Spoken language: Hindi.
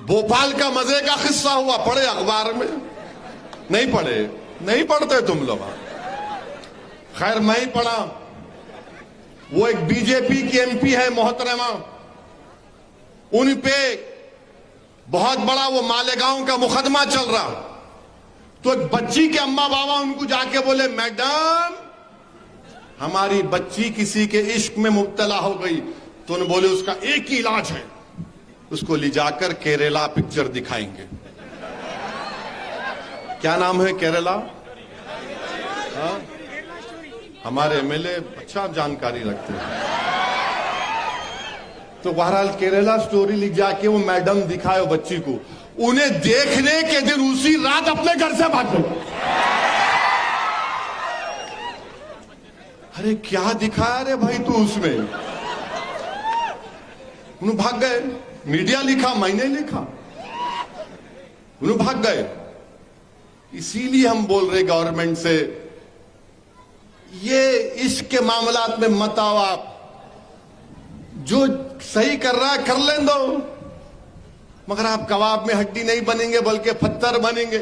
भोपाल का मजे का किस्सा हुआ, पढ़े अखबार में? नहीं पढ़े? नहीं पढ़ते तुम लोग। खैर मैं ही पढ़ा। वो एक बीजेपी की एमपी है मोहतरमा, उन पे बहुत बड़ा वो मालेगांव का मुकदमा चल रहा। तो एक बच्ची के अम्मा बाबा उनको जाके बोले, मैडम हमारी बच्ची किसी के इश्क में मुब्तला हो गई। तो उन्होंने बोले उसका एक ही इलाज है, उसको ले जाकर केरला पिक्चर दिखाएंगे। क्या नाम है केरला? हाँ? हमारे एमएलए अच्छा जानकारी रखते हैं। तो बहरहाल केरला स्टोरी लिख जाके वो मैडम दिखाए बच्ची को, उन्हें देखने के दिन उसी रात अपने घर से भाग गए। अरे क्या दिखाया रे भाई तू उसमें? उन्हें भाग गए। मीडिया लिखा, मैंने लिखा, उन्हें भाग गए। इसीलिए हम बोल रहे गवर्नमेंट से, ये इसके मामलात में मत आओ आप। जो सही कर रहा है कर लें दो, मगर आप कबाब में हड्डी नहीं बनेंगे बल्कि पत्थर बनेंगे।